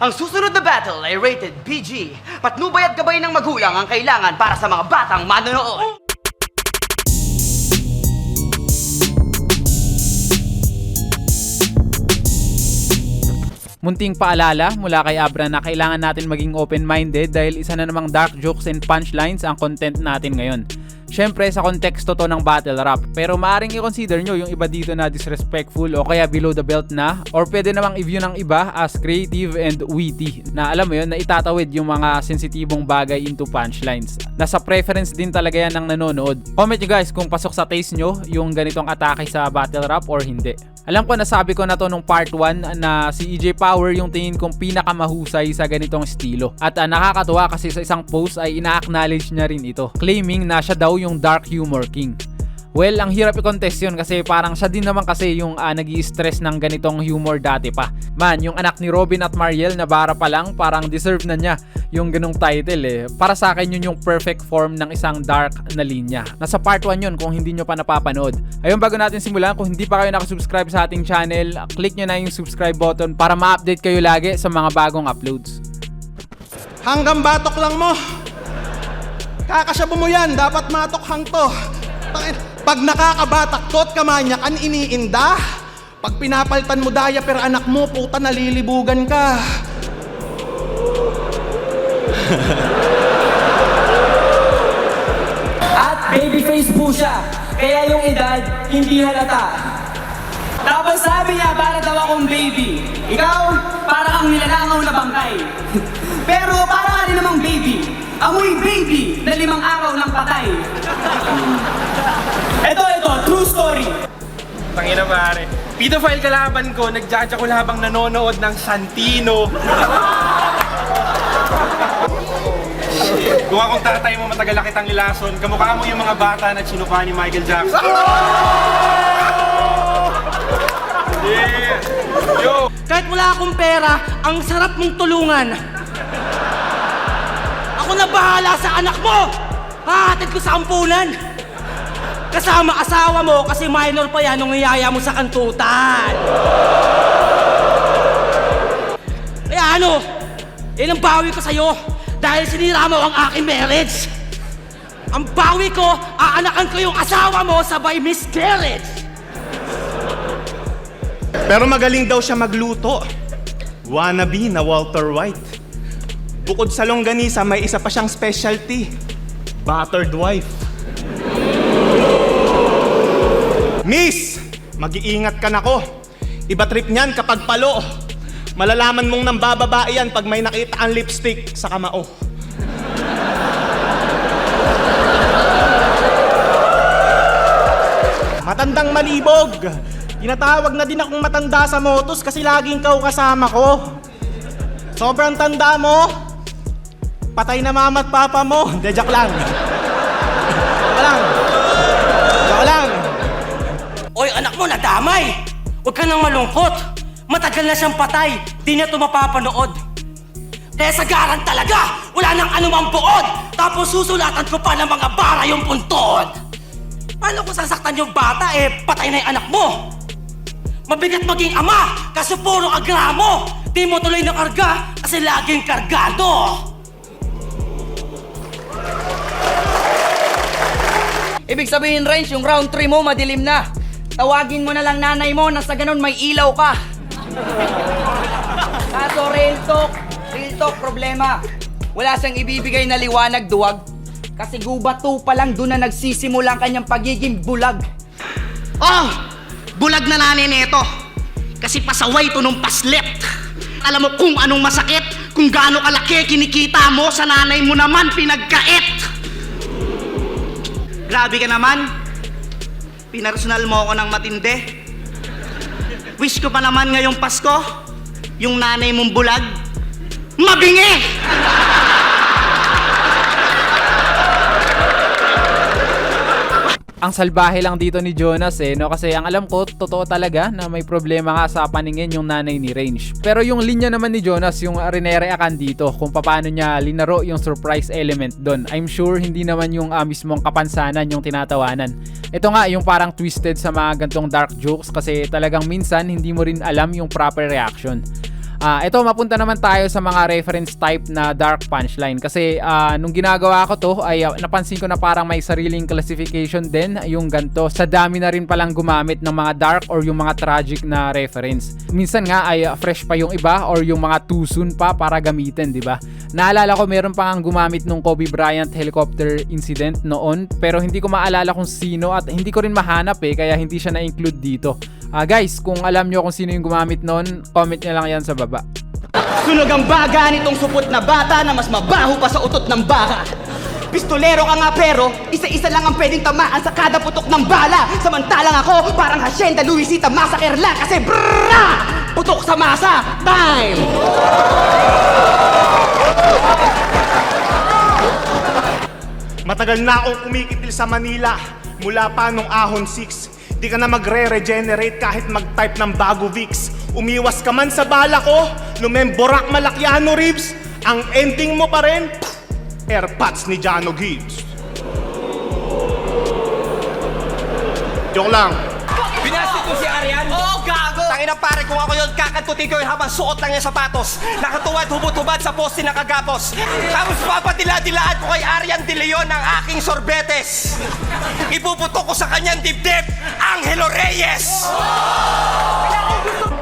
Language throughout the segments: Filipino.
Ang susunod na battle ay rated PG. Patnubay at gabay ng magulang ang kailangan para sa mga batang manonood. Munting paalala mula kay Abra na kailangan natin maging open-minded dahil isa na namang dark jokes and punchlines ang content natin ngayon. Syempre sa konteksto to ng battle rap, pero maaring i-consider nyo yung iba dito na disrespectful o kaya below the belt na, or pwede namang i-view ng iba as creative and witty na alam mo yun, na itatawid yung mga sensitibong bagay into punchlines. Nasa preference din talaga yan ng nanonood. Comment nyo guys kung pasok sa taste nyo yung ganitong atake sa battle rap or hindi. Alam ko nasabi ko na to nung part 1 na si EJ Power yung tingin kong pinakamahusay sa ganitong estilo. At nakakatuwa kasi sa isang post ay ina-acknowledge niya rin ito, claiming na siya daw yung dark humor king. Well, ang hirap i-contest yun kasi parang siya din naman kasi yung nag-i-stress ng ganitong humor dati pa. Man, yung anak ni Robin at Mariel na bara pa lang, parang deserve na niya yung ganong title eh. Para sa akin yun yung perfect form ng isang dark na linya. Nasa part 1 yun kung hindi nyo pa napapanood. Ayun, bago natin simulan, kung hindi pa kayo nakasubscribe sa ating channel, click nyo na yung subscribe button para ma-update kayo lagi sa mga bagong uploads. Hanggang batok lang mo. Kakasyabu mo yan, dapat matokhang to. Pag nakakabatak tot kamanyakan iniinda. Pag pinapaltan mo daya per anak mo, puta nalilibugan ka. At babyface po siya, kaya yung edad hindi halata. Tapos sabi niya, para daw akong baby. Ikaw, para kang nilalangaw na bangkay. Pero para ka rin namang baby. Amoy baby na 5 araw ng patay. Ito, true story. Tangina pare. Pedophile kalaban ko, nag-judge ako habang nanonood ng Santino. Kung akong tatay mo, matagal na kitang nilason. Kamukha mo yung mga bata na chinuka ni Michael Jackson. Yeah! Yo! Kahit wala akong pera, ang sarap mong tulungan. Ako na bahala sa anak mo! Hahatid ko sa ampunan! Kasama asawa mo kasi minor pa yan nung iyaya mo sa kantutan. Kaya ano, yun ang bawi ko sa'yo dahil sinira mo ang aking marriage. Ang bawi ko, aanakan ko yung asawa mo sabay miscarriage. Pero magaling daw siya magluto. Wannabe na Walter White. Bukod sa longganisa, may isa pa siyang specialty. Battered wife. Miss! Mag-iingat ka na ko. Iba trip niyan kapag palo. Malalaman mong nang bababae yan pag may nakita ang lipstick sa kamao. Matandang malibog. Tinatawag na din akong matanda sa motos kasi laging kau kasama ko. Sobrang tanda mo. Patay na mama at papa mo. Hindi, joke lang. Joke lang. Joke lang. Oy, anak mo, nadamay! Huwag ka nang malungkot. Matagal na siyang patay. Di niya ito mapapanood. Kaya sagaran talaga! Wala nang anumang buod! Tapos susulatan ko pa ng mga bara yung puntod! Paano kung sasaktan yung bata, patay na yung anak mo? Mabigat maging ama kasi puro agramo. Di mo tuloy na karga kasi laging kargado. Ibig sabihin, Renz, yung round 3 mo madilim na. Tawagin mo na lang nanay mo na sa ganun may ilaw ka. Kaso real talk problema. Wala siyang ibibigay na liwanag, duwag. Kasi gubat 2 pa lang doon na nagsisimula ang kanyang pagiging bulag. Oh! Bulag na nanay nito. Kasi pasaway to nung paslit. Alam mo kung anong masakit? Kung gaano kalaki kinikita mo, sa nanay mo naman pinagkait. Grabe ka naman. Pinarsonal mo ako ng matindi. Wish ko pa naman ngayong Pasko, yung nanay mong bulag, mabingi! Ang salbahe lang dito ni Jonas no, kasi ang alam ko totoo talaga na may problema nga sa paningin yung nanay ni Range. Pero yung linya naman ni Jonas yung rinereakan dito kung paano niya linaro yung surprise element doon. I'm sure hindi naman yung mismong kapansanan yung tinatawanan. Ito nga yung parang twisted sa mga gantong dark jokes kasi talagang minsan hindi mo rin alam yung proper reaction. Ito, mapunta naman tayo sa mga reference type na dark punchline kasi nung ginagawa ko to ay napansin ko na parang may sariling classification din yung ganto. Sa dami na rin palang gumamit ng mga dark or yung mga tragic na reference. Minsan nga ay fresh pa yung iba or yung mga too soon pa para gamitin, di ba? Naalala ko meron pa nga gumamit nung Kobe Bryant helicopter incident noon pero hindi ko maalala kung sino at hindi ko rin mahanap kaya hindi siya na-include dito. Guys, kung alam nyo kung sino yung gumamit noon, comment nyo lang yan sa baba. Sunog ang baga nitong supot na bata na mas mabaho pa sa utot ng baka. Pistolero ka nga pero isa-isa lang ang pwedeng tamaan sa kada putok ng bala. Samantalang ako parang Hacienda Luisita Massacre lang kasi brrrra! Putok sa masa! Time! Matagal na akong kumikitil sa Manila mula pa nung Ahon 6. Di ka na magre-regenerate kahit mag-type ng bago Vicks. Umiwas ka man sa bala ko, lumemborak Malakiano ribs. Ang ending mo pa rin, airpods ni Jano Gibbs. Joke lang. Binasted ko si Arian? Oo, gago! Tangina pare, kung ako yun, kakantutin ko yung habang suot lang niya sapatos. Nakatuwad, hubot-hubad sa poste ng kagapos. Tapos papadila-dilaan ko kay Arian De Leon ang aking sorbetes. Ipuputok ko sa kanyang dibdib, Angelo Reyes!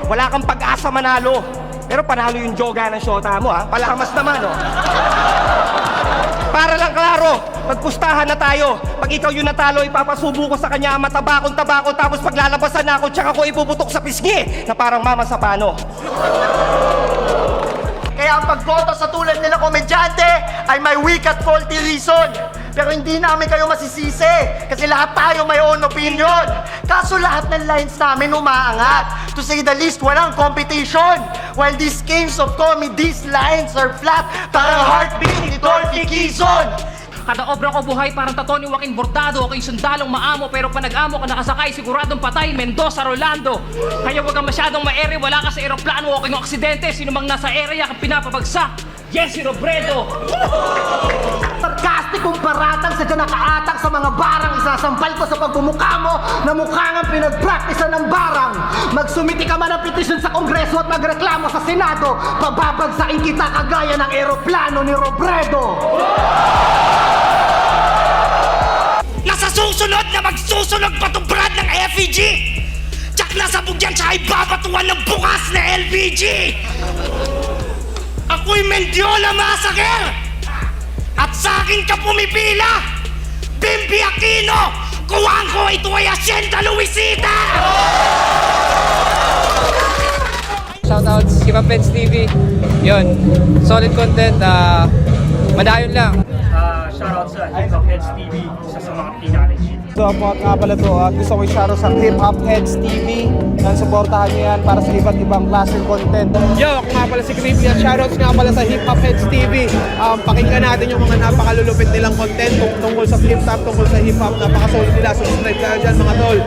Wala kang pag-asa manalo. Pero panalo yung joga ng syota mo, ha? Palamas naman, oh. Para lang klaro, magpustahan na tayo. Pag ikaw yung natalo, ipapasubo ko sa kanya ang matabakong tabako. Tapos paglalabasan na ako, tsaka ko ipuputok sa pisngi na parang mama sa pano. Kaya ang pagboto sa tulad nila komedyante ay may weak at faulty reason. Pero hindi namin kayo masisisi kasi lahat tayo may own opinion. Kaso lahat ng lines namin umaangat. To say the least, walang competition. While these kings of comedies lines are flat, parang heartbeat ni Dorothy Quezon. Kada obra ko buhay parang tato ni Joaquin Bordado. Ako'y sundalong maamo pero panag-amo ka nakasakay siguradong patay Mendoza, Rolando. Kaya wag kang masyadong maere, wala ka sa eroplano o kayong aksidente. Sino mang nasa area kang pinapabagsak, Jesse Robredo. Sarkastikong paratang sa dyan nakaatak sa mga barang. Isasampal ko sa pagmumukha mo na mukha nga pinag-practice ng barang. Magsumiti ka man ng petisyon sa Kongreso at magreklamo sa Senado. Pababagsain kita kagaya ng eroplano ni Robredo. Nasa susunod na magsusunog patubrad ng FEG! Tsak na sa bugyan siya ay babatuan ng bukas na LPG! Ako'y Mendiola Massacre! At sa akin ka pumipila! Bimbi Aquino! Kuwang ko ito ay Hacienda Luisita! Shoutouts, Hip Hop Heads TV. Yun, solid content, madayon lang. Shoutout sa Hip Hop Heads TV, isa sa mga pinaka-legit. So ako nga pala to at gusto ko i-shoutout sa Hip Hop Heads TV. Yan, supportahan nyo yan para sa iba't ibang klaseng content. Yo, ako nga pala si Creepy at shoutouts nga pala sa Hip Hop Heads TV. Pakinggan natin yung mga napakalulupit nilang content tungkol sa flip-top, tungkol sa hip-hop. Napakasolid nila. Subscribe kayo dyan mga tol.